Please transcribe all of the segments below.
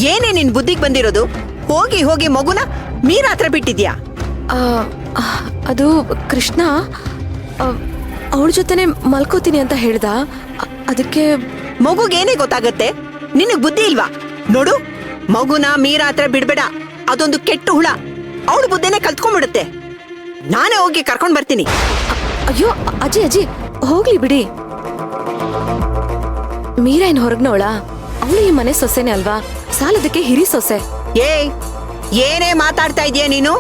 ಏನೇ ನಿನ್ ಬುದ್ಧಿಗೆ ಬಂದಿರೋದು? ಹೋಗಿ ಹೋಗಿ ಮಗುನ ಮೀರಾ ಹತ್ರ ಬಿಟ್ಟಿದ್ಯಾ? ಅದು ಕೃಷ್ಣ ಅವಳ ಜೊತೆನೆ ಮಲ್ಕೋತೀನಿ ಅಂತ ಹೇಳ್ದ. ಅದಕ್ಕೆ ಮಗುಗೇನೇ ಗೊತ್ತಾಗತ್ತೆ? ನಿನಗ್ ಬುದ್ಧಿ ಇಲ್ವಾ? ನೋಡು, ಮಗುನ ಮೀರಾ ಹತ್ರ ಬಿಡ್ಬೇಡ. ಅದೊಂದು ಕೆಟ್ಟ ಹುಳ. ಅವಳು ಬುದ್ಧಿನೇ ಕಲ್ತ್ಕೊಂಡ್ಬಿಡುತ್ತೆ. ನಾನೇ ಹೋಗಿ ಕರ್ಕೊಂಡ್ ಬರ್ತೀನಿ. ಅಯ್ಯೋ ಅಜ್ಜಿ ಅಜ್ಜಿ, ಹೋಗ್ಲಿ ಬಿಡಿ. ಮೀರಾ ಏನ್ ಹೊರಗ್ನವಳ? ಅವಳು ಈ ಮನೆ ಸೊಸೆನೆ ಅಲ್ವಾ? ಸಾಲದಕ್ಕೆ ಹಿರಿ ಸೊಸೆ. ಏನೇ ಮಾತಾಡ್ತಾ ಇದೀಯ ನೀನು?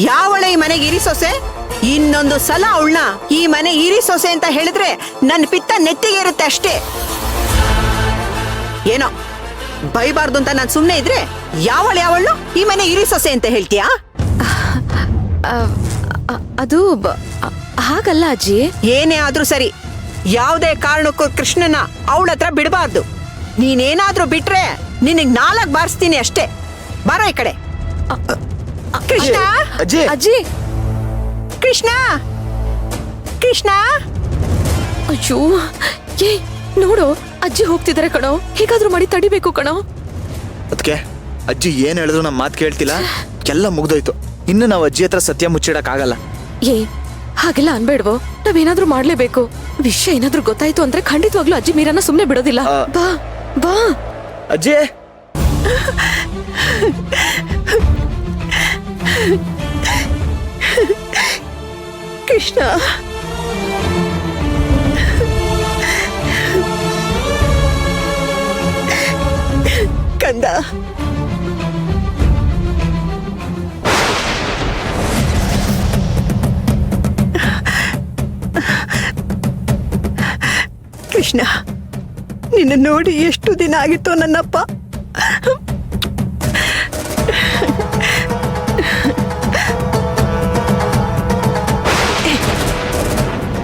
ಯಾವಳೆ ಈ ಮನೆಗೆ ಹಿರಿ ಸೊಸೆ? ಇನ್ನೊಂದು ಸಲ ಅವಳನ್ನ ಈ ಮನೆ ಹಿರಿ ಸೊಸೆ ಅಂತ ಹೇಳಿದ್ರೆ ನನ್ನ ಪಿತ್ತ ನೆತ್ತಿಗೆ ಇರುತ್ತೆ ಅಷ್ಟೇ. ಏನೋ ಬೈಬಾರ್ದು ಅಂತ ನಾನು ಸುಮ್ನೆ ಇದ್ರೆ ಯಾವಳು ಈ ಮನೆ ಹಿರಿ ಸೊಸೆ ಅಂತ ಹೇಳ್ತೀಯಾ? ಅದು ಹಾಗಲ್ಲ ಅಜ್ಜಿ. ಏನೇ ಆದ್ರೂ ಸರಿ, ಯಾವುದೇ ಕಾರಣಕ್ಕೂ ಕೃಷ್ಣನ ಅವಳ ಹತ್ರ ಬಿಡಬಾರ್ದು. ನೀನೇನಾದ್ರೂ ಬಿಟ್ರೆ ನಿನಗ್ 4 ಬಾರಿಸ್ತೀನಿ ಅಷ್ಟೇ. ಬಾರ ಈ ಕಡೆ. ಕೃಷ್ಣ, ಅಜ್ಜಿ, ಕೃಷ್ಣ, ಕೃಷ್ಣ. ಅಯ್ಯೋ, ಏ ನೋಡು, ಅಜ್ಜಿ ಹೋಗ್ತಿದಾರೆ ಕಣೋ. ಹೇಗಾದ್ರೂ ಮಾಡಿ ತಡಿಬೇಕು ಕಣೋ. ಅದಕ್ಕೆ ಅಜ್ಜಿ ಏನ್ ಹೇಳಿದ್ರು ನಮ್ಮ ಮಾತು ಕೇಳ್ತಿಲ್ಲ. ಎಲ್ಲ ಮುಗ್ದೋಯ್ತು. ಇನ್ನು ನಾವು ಅಜ್ಜಿ ಹತ್ರ ಸತ್ಯ ಮುಚ್ಚಿಡಕ್ ಆಗಲ್ಲ. ಹಾಗೆಲ್ಲ ಅನ್ಬೇಡ್ವೋ. ನಾವೇನಾದ್ರೂ ಮಾಡ್ಲೇಬೇಕು. ವಿಷಯ ಏನಾದ್ರೂ ಗೊತ್ತಾಯ್ತು ಅಂದ್ರೆ ಖಂಡಿತವಾಗ್ಲೂ ಅಜ್ಜಿ ಮೀರಾನ ಸುಮ್ನೆ ಬಿಡೋದಿಲ್ಲ. ಬಾ ಬಾ ಅಜ್ಜಿ. ಕೃಷ್ಣ, ಕಂದ, ಕೃಷ್ಣ, ನಿನ್ನ ನೋಡಿ ಎಷ್ಟು ದಿನ ಆಗಿತ್ತು ನನ್ನಪ್ಪ.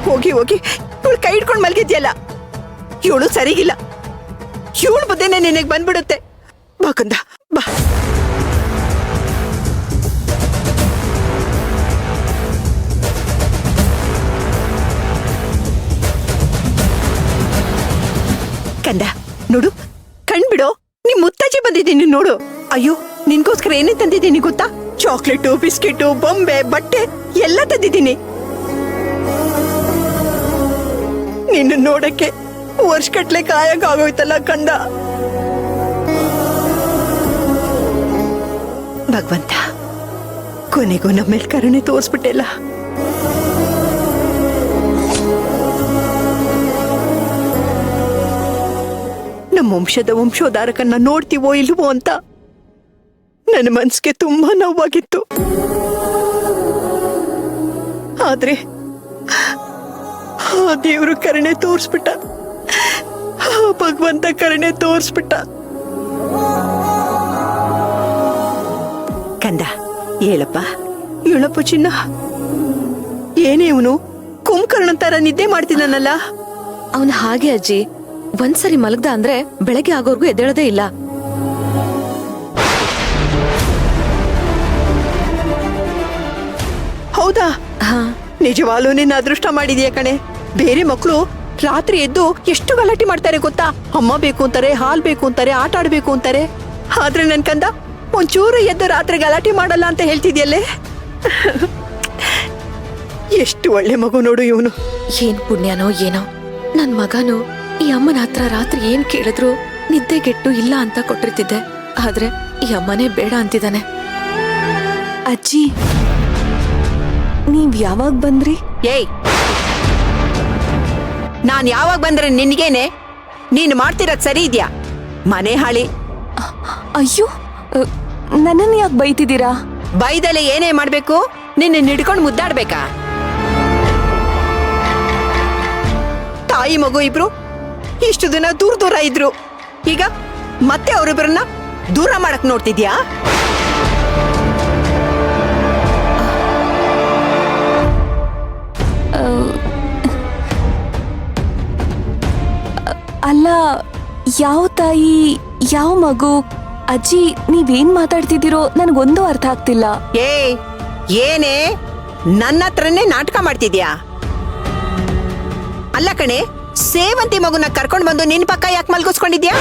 ಹೋಗಿ ಹೋಗಿ ಇವಳು ಕೈ ಹಿಡ್ಕೊಂಡು ಮಲ್ಗಿದ್ಯಲ್ಲ, ಇವಳು ಸರಿಗಿಲ್ಲ. ಇವಳು ಬುದ್ಧಿನೇ ನಿನಗೆ ಬಂದ್ಬಿಡುತ್ತೆ. ಬಾ ಕಂದ, ಬಾ. ಕಂದ ನೋಡು, ಕಣ್ಬಿಡು, ನಿಮ್ ಮುತ್ತಜ್ಜಿ ಬಂದಿದ್ದೀನಿ ನೋಡು. ಅಯ್ಯೋ, ನಿನ್ಗೋಸ್ಕರ ಏನೇ ತಂದಿದ್ದೀನಿ ಗೊತ್ತಾ? ಚಾಕ್ಲೇಟು, ಬಿಸ್ಕೆಟು, ಬೊಂಬೆ, ಬಟ್ಟೆ ಎಲ್ಲ ತಂದಿದ್ದೀನಿ. ನಿನ್ನ ನೋಡಕ್ಕೆ ವರ್ಷಗಟ್ಲೆ ಕಾಯಕ್ಕಾಗೋಯ್ತಲ್ಲ ಕಂದ. ಭಗವಂತ, ಕೊನೆಗೂ ನಮ್ಮೇಲೆ ಕರುಣೆ ತೋರಿಸ್ಬಿಟ್ಟೆಲ್ಲ. ನಮ್ಮ ವಂಶೋದ್ಧಾರಕನ್ನ ನೋಡ್ತೀವೋ ಇಲ್ವೋ ಅಂತ ನನ್ನ ಮನ್ಸಿಗೆ ತುಂಬಾ ನೋವಾಗಿತ್ತು. ಆದ್ರೆ ಆ ದೇವ್ರು ಕರುಣೆ ತೋರಿಸ್ಬಿಟ್ಟ. ಆ ಭಗವಂತ ಕರುಣೆ ತೋರಿಸ್ಬಿಟ್ಟ. ಕಂದ, ಹೇಳಪ್ಪ, ಹೇಳಪ್ಪ ಚಿನ್ನ. ಏನೇ ಇವನು ಕುಂಭಕರ್ಣ ತರ ನಿದ್ದೆ ಮಾಡ್ತಿದ್ದಾನಲ್ಲ? ಅವನು ಹಾಗೆ ಅಜ್ಜಿ. ಒಂದ್ಸರಿ ಮಲಗ್ದ ಅಂದ್ರೆ ಬೆಳಗ್ಗೆ ಆಗೋರ್ಗೂ ಎದ್ದೇಳದೇ ಇಲ್ಲ. ಹೌದಾ? ನಿಜವಾಗ್ಲೂ ನಿನ್ನ ಅದೃಷ್ಟ ಮಾಡಿದೀಯ ಕಣೆ. ಬೇರೆ ಮಕ್ಕಳು ರಾತ್ರಿ ಎದ್ದು ಎಷ್ಟು ಗಲಾಟೆ ಮಾಡ್ತಾರೆ ಗೊತ್ತಾ? ಅಮ್ಮ ಬೇಕು ಅಂತಾರೆ, ಹಾಲ್ ಬೇಕು ಅಂತಾರೆ, ಆಟ ಆಡ್ಬೇಕು ಅಂತಾರೆ. ಆದ್ರೆ ನನ್ ಕಂದ ಒಂಚೂರು ಎದ್ದು ರಾತ್ರಿ ಗಲಾಟೆ ಮಾಡಲ್ಲ ಅಂತ ಹೇಳ್ತಿದ್ಯಲ್ಲೇ. ಎಷ್ಟು ಒಳ್ಳೆ ಮಗು ನೋಡು ಇವನು. ಏನ್ ಪುಣ್ಯನೋ ಏನೋ, ನನ್ ಮಗನು ಈ ಅಮ್ಮನ ಹತ್ರ ರಾತ್ರಿ ಏನ್ ಕೇಳಿದ್ರು ನಿದ್ದೆಗೆಟ್ಟು ಇಲ್ಲ ಅಂತ ಕೊಟ್ಟಿರ್ತಿದ್ದೆ. ಆದ್ರೆ ಈ ಅಮ್ಮನೇ ಬೇಡ ಅಂತಿದ್ದಾನೆ. ಅಜ್ಜಿ, ನೀವ್ ಯಾವಾಗ ಬಂದ್ರಿ? ಏಯ್, ನಾನ್ ಯಾವಾಗ ಬಂದ್ರೆ ನಿನ್ಗೇನೆ? ನೀನು ಮಾಡ್ತಿರೋದ್ ಸರಿ ಇದ್ಯಾ? ಮನೆ ಹಾಳಿ. ಅಯ್ಯೋ, ನನ್ನನ್ನು ಯಾಕೆ ಬೈತಿದ್ದೀರಾ? ಬೈದಲೆ ಏನೇ ಮಾಡ್ಬೇಕು? ನಿನ್ನ ಹಿಡ್ಕೊಂಡು ಮುದ್ದಾಡ್ಬೇಕಾ? ತಾಯಿ ಮಗು ಇಬ್ರು ಇಷ್ಟು ದಿನ ದೂರ ಇದ್ರು. ಈಗ ಮತ್ತೆ ಅವರಿಬ್ಬರನ್ನ ದೂರ ಮಾಡಕ್ ನೋಡ್ತಿದ್ಯಾ? ಅಲ್ಲ, ಯಾವ ತಾಯಿ ಯಾವ ಮಗು? ಅಜ್ಜಿ, ನೀವೇನ್ ಮಾತಾಡ್ತಿದ್ದೀರೋ ನನಗೊಂದು ಅರ್ಥ ಆಗ್ತಿಲ್ಲ. ಏನೇ ನನ್ನ ಹತ್ರನೇ ನಾಟಕ ಮಾಡ್ತಿದ್ಯಾ? ಅಲ್ಲ ಕಣೆ, ಸೇವಂತಿ ಮಗುನ ಕರ್ಕೊಂಡ್ ಬಂದು ನಿನ್ ಪಕ್ಕ ಯಾಕೆ ಮಲ್ಗಿಸ್ಕೊಂಡಿದ್ಯಾ?